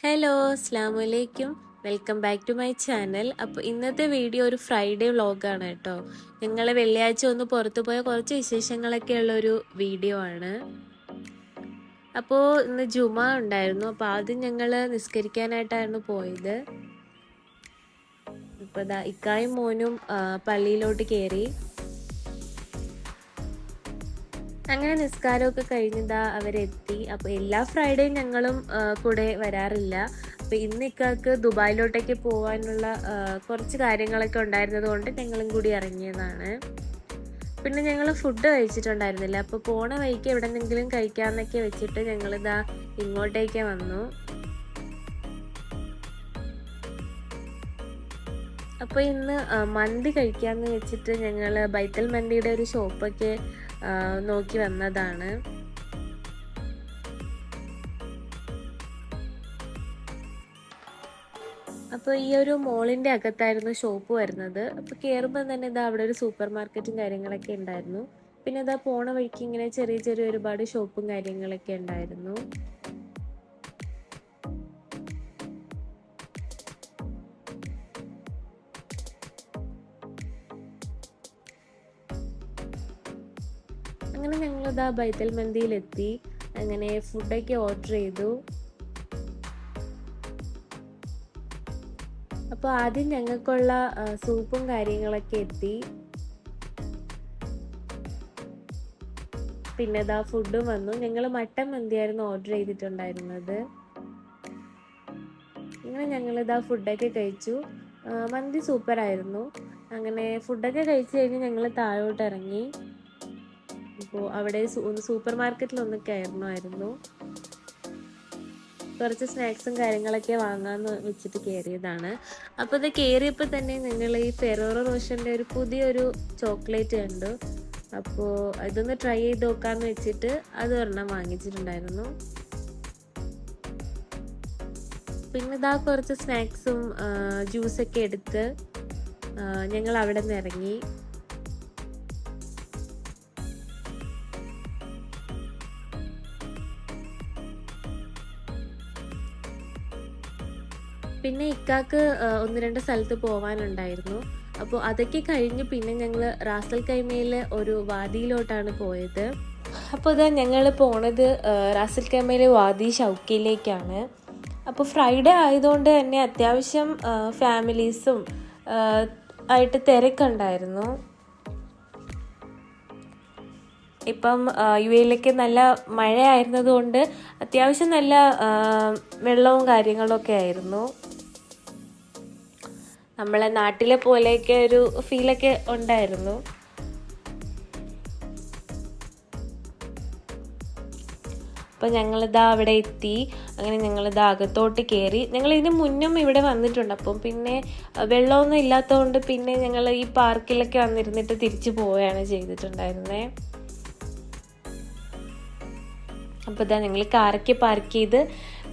Hello അസ്സാമലൈക്കും welcome back to my channel. അപ്പോൾ ഇന്നത്തെ വീഡിയോ ഒരു ഫ്രൈഡേ വ്ളോഗാണ് കേട്ടോ. ഞങ്ങൾ വെള്ളിയാഴ്ച ഒന്ന് പുറത്തു പോയ കുറച്ച് വിശേഷങ്ങളൊക്കെ ഉള്ളൊരു വീഡിയോ ആണ്. അപ്പോൾ ഇന്ന് ജുമ ഉണ്ടായിരുന്നു. അപ്പോൾ ആദ്യം ഞങ്ങൾ നിസ്കരിക്കാനായിട്ടായിരുന്നു പോയത്. ഇപ്പോൾ ദാ ഇക്കായും മോനും പള്ളിയിലോട്ട് കയറി. അങ്ങനെ നിസ്കാരമൊക്കെ കഴിഞ്ഞതാ അവരെത്തി. അപ്പോൾ എല്ലാ ഫ്രൈഡേയും ഞങ്ങളും കൂടെ വരാറില്ല. അപ്പോൾ ഇന്ന് ഇക്കാക്ക് ദുബായിലോട്ടേക്ക് പോകാനുള്ള കുറച്ച് കാര്യങ്ങളൊക്കെ ഉണ്ടായിരുന്നത് കൊണ്ട് ഞങ്ങളും കൂടി ഇറങ്ങിയതാണ്. പിന്നെ ഞങ്ങൾ ഫുഡ് കഴിച്ചിട്ടുണ്ടായിരുന്നില്ല. അപ്പോൾ പോണ വഴിക്ക് എവിടെന്നെങ്കിലും കഴിക്കാമെന്നൊക്കെ വെച്ചിട്ട് ഞങ്ങളിതാ ഇങ്ങോട്ടേക്ക് വന്നു. അപ്പോൾ ഇന്ന് മന്തി കഴിക്കാമെന്ന് വെച്ചിട്ട് ഞങ്ങൾ ബൈത്തൽ മന്തിയുടെ ഒരു ഷോപ്പൊക്കെ നോക്കി വന്നതാണ്. അപ്പോൾ ഈ ഒരു മോളിൻ്റെ അകത്തായിരുന്നു ഷോപ്പ് വരുന്നത്. അപ്പോൾ കയറുമ്പോൾ തന്നെ ഇതാ അവിടെ ഒരു സൂപ്പർ മാർക്കറ്റും കാര്യങ്ങളൊക്കെ ഉണ്ടായിരുന്നു. പിന്നെ ഇതാ പോണ വഴിക്ക് ഇങ്ങനെ ചെറിയ ഒരുപാട് ഷോപ്പും കാര്യങ്ങളൊക്കെ ഉണ്ടായിരുന്നു. അങ്ങനെ ഞങ്ങളിതാ ബൈത്തൽ മന്തിയിലെത്തി. അങ്ങനെ ഫുഡൊക്കെ ഓർഡർ ചെയ്തു. അപ്പോൾ ആദ്യം ഞങ്ങൾക്കുള്ള സൂപ്പും കാര്യങ്ങളൊക്കെ എത്തി. പിന്നെ ഇതാ ഫുഡും വന്നു. ഞങ്ങൾ മട്ടൻ മന്തിയായിരുന്നു ഓർഡർ ചെയ്തിട്ടുണ്ടായിരുന്നത്. അങ്ങനെ ഞങ്ങളിതാ ഫുഡൊക്കെ കഴിച്ചു. മന്തി സൂപ്പറായിരുന്നു. അങ്ങനെ ഫുഡൊക്കെ കഴിച്ച് കഴിഞ്ഞ് ഞങ്ങൾ താഴോട്ട് ഇറങ്ങി. അപ്പോൾ അവിടെ ഒന്ന് സൂപ്പർ മാർക്കറ്റിലൊന്ന് കയറണമായിരുന്നു. കുറച്ച് സ്നാക്സും കാര്യങ്ങളൊക്കെ വാങ്ങാമെന്ന് വെച്ചിട്ട് കയറിയതാണ്. അപ്പോൾ ഇത് കയറിയപ്പോൾ തന്നെ ഞങ്ങൾ ഈ ഫെറോറോ റോഷൻ്റെ ഒരു പുതിയൊരു ചോക്ലേറ്റ് കണ്ടു. അപ്പോൾ ഇതൊന്ന് ട്രൈ ചെയ്ത് നോക്കാമെന്ന് വെച്ചിട്ട് അത് ഒരെണ്ണം വാങ്ങിച്ചിട്ടുണ്ടായിരുന്നു. പിന്നെ ഇതാ കുറച്ച് സ്നാക്സും ജ്യൂസൊക്കെ എടുത്ത് ഞങ്ങൾ അവിടെ നിന്ന് ഇറങ്ങി. പിന്നെ ഇക്കാക്ക് ഒന്ന് രണ്ട് സ്ഥലത്ത് പോകാനുണ്ടായിരുന്നു. അപ്പോൾ അതൊക്കെ കഴിഞ്ഞ് പിന്നെ ഞങ്ങൾ റാസൽ കൈമയിലെ ഒരു വാദിയിലോട്ടാണ് പോയത്. അപ്പോൾ ഇതാ ഞങ്ങൾ പോണത് റാസൽ കൈമയിലെ വാദി ഷൗക്കിയിലേക്കാണ്. അപ്പോൾ ഫ്രൈഡേ ആയതുകൊണ്ട് തന്നെ അത്യാവശ്യം ഫാമിലീസും ആയിട്ട് തിരക്കുണ്ടായിരുന്നു. ഇപ്പം യു എയിലേക്ക് നല്ല മഴയായിരുന്നത് കൊണ്ട് അത്യാവശ്യം നല്ല വെള്ളവും കാര്യങ്ങളൊക്കെ ആയിരുന്നു. നമ്മളെ നാട്ടിലെ പോലെയൊക്കെ ഒരു ഫീലൊക്കെ ഉണ്ടായിരുന്നു. അപ്പോൾ ഞങ്ങളിതാ അവിടെ എത്തി. അങ്ങനെ ഞങ്ങളിതാ അകത്തോട്ട് കയറി. ഞങ്ങൾ ഇതിന് മുന്നും ഇവിടെ വന്നിട്ടുണ്ട്. അപ്പം പിന്നെ വെള്ളമൊന്നും ഇല്ലാത്തതുകൊണ്ട് പിന്നെ ഞങ്ങൾ ഈ പാർക്കിലൊക്കെ വന്നിരുന്നിട്ട് തിരിച്ചു പോവുകയാണ് ചെയ്തിട്ടുണ്ടായിരുന്നത്. അപ്പോൾ ഇതാ ഞങ്ങൾ കാറൊക്കെ പാർക്ക് ചെയ്ത്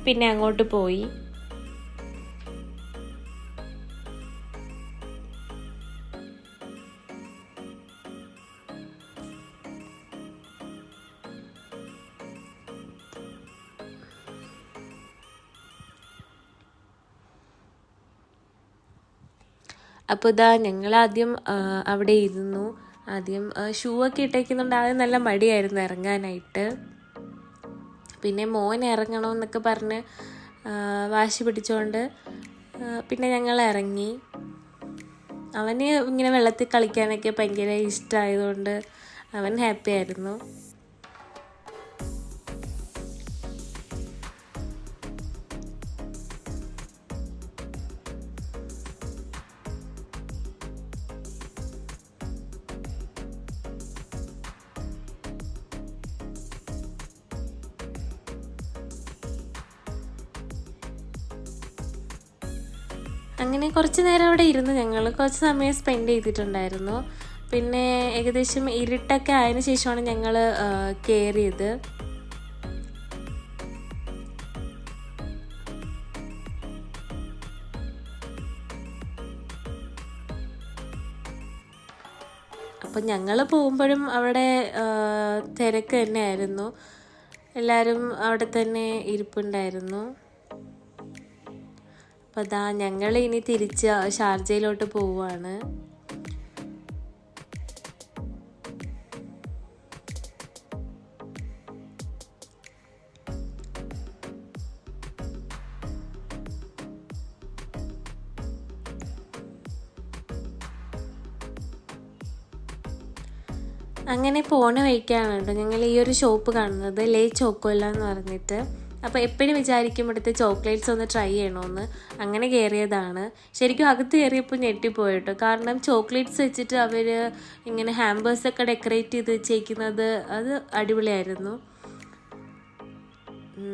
പിന്നെ അങ്ങോട്ട് പോയി. അപ്പോൾ ഇതാ ഞങ്ങളാദ്യം അവിടെ ഇരുന്നു. ആദ്യം ഷൂ ഒക്കെ ഇട്ടേക്കുന്നുണ്ട്. ആദ്യം നല്ല മടിയായിരുന്നു ഇറങ്ങാനായിട്ട്. പിന്നെ മോൻ ഇറങ്ങണമെന്നൊക്കെ പറഞ്ഞ് വാശി പിടിച്ചുകൊണ്ട് പിന്നെ ഞങ്ങൾ ഇറങ്ങി. അവന് ഇങ്ങനെ വെള്ളത്തിൽ കളിക്കാനൊക്കെ ഭയങ്കര ഇഷ്ടമായതുകൊണ്ട് അവൻ ഹാപ്പി ആയിരുന്നു. അങ്ങനെ കുറച്ച് നേരം അവിടെ ഇരുന്ന് ഞങ്ങൾ കുറച്ച് സമയം സ്പെൻഡ് ചെയ്തിട്ടുണ്ടായിരുന്നു. പിന്നെ ഏകദേശം ഇരുട്ടൊക്കെ ആയതിനു ശേഷമാണ് ഞങ്ങൾ കയറിയത്. അപ്പം ഞങ്ങൾ പോകുമ്പോഴും അവിടെ തിരക്ക് തന്നെയായിരുന്നു. എല്ലാവരും അവിടെ തന്നെ ഇരിപ്പുണ്ടായിരുന്നു. അപ്പോൾ അതാ ഞങ്ങൾ ഇനി തിരിച്ച് ഷാർജയിലോട്ട് പോവുകയാണ്. അങ്ങനെ പോണ വഴിക്കാണ് കേട്ടോ ഞങ്ങൾ ഈ ഒരു ഷോപ്പ് കാണുന്നത്, ലേ ചോക്കോല എന്ന് പറഞ്ഞിട്ട്. അപ്പോൾ എപ്പോഴും വിചാരിക്കും ഇവിടുത്തെ ചോക്ലേറ്റ്സ് ഒന്ന് ട്രൈ ചെയ്യണമെന്ന്. അങ്ങനെ കയറിയതാണ്. ശരിക്കും അകത്ത് കയറിയപ്പോൾ ഞെട്ടിപ്പോയി കേട്ടോ. കാരണം ചോക്ലേറ്റ്സ് വെച്ചിട്ട് അവർ ഇങ്ങനെ ഹാമ്പേഴ്സൊക്കെ ഡെക്കറേറ്റ് ചെയ്ത് വെച്ചേക്കുന്നത് അത് അടിപൊളിയായിരുന്നു.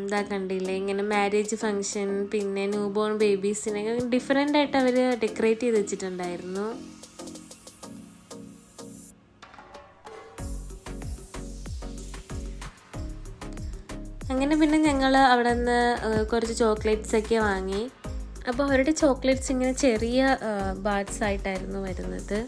ഇതാ കണ്ടില്ലേ, ഇങ്ങനെ മാരേജ് ഫങ്ഷൻ, പിന്നെ ന്യൂ ബോൺ ബേബീസിനൊക്കെ ഡിഫറെൻ്റ് ആയിട്ട് അവർ ഡെക്കറേറ്റ് ചെയ്ത് വെച്ചിട്ടുണ്ടായിരുന്നു. അങ്ങനെ പിന്നെ ഞങ്ങൾ അവിടെ നിന്ന് കുറച്ച് ചോക്ലേറ്റ്സൊക്കെ വാങ്ങി. അപ്പോൾ അവരുടെ ചോക്ലേറ്റ്സ് ഇങ്ങനെ ചെറിയ ബാർസ് ആയിട്ടായിരുന്നു വരുന്നത്.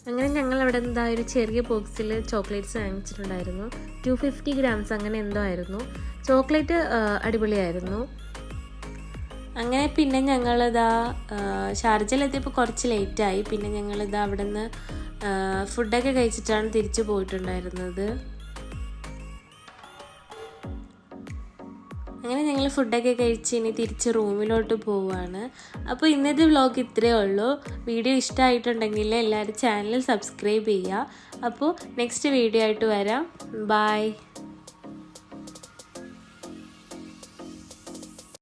അങ്ങനെ ഞങ്ങൾ അവിടെ എന്താ ഒരു ചെറിയ ബോക്സിൽ ചോക്ലേറ്റ്സ് വാങ്ങിച്ചിട്ടുണ്ടായിരുന്നു. 250 ഗ്രാംസ് അങ്ങനെ എന്തോ ആയിരുന്നു. ചോക്ലേറ്റ് അടിപൊളിയായിരുന്നു. അങ്ങനെ പിന്നെ ഞങ്ങളിതാ ഷാർജയിലെത്തിയപ്പോൾ കുറച്ച് ലേറ്റായി. പിന്നെ ഞങ്ങളിതാ അവിടെ നിന്ന് ഫുഡൊക്കെ കഴിച്ചിട്ടാണ് തിരിച്ചു പോയിട്ടുണ്ടായിരുന്നത്. അങ്ങനെ ഞങ്ങൾ ഫുഡൊക്കെ കഴിച്ച് ഇനി തിരിച്ച് റൂമിലോട്ട് പോവുകയാണ്. അപ്പോൾ ഇന്നത്തെ വ്ലോഗ് ഇത്രയേ ഉള്ളൂ. വീഡിയോ ഇഷ്ടമായിട്ടുണ്ടെങ്കിൽ എല്ലാവരും ചാനൽ സബ്സ്ക്രൈബ് ചെയ്യുക. അപ്പോൾ നെക്സ്റ്റ് വീഡിയോ ആയിട്ട് വരാം. ബൈ.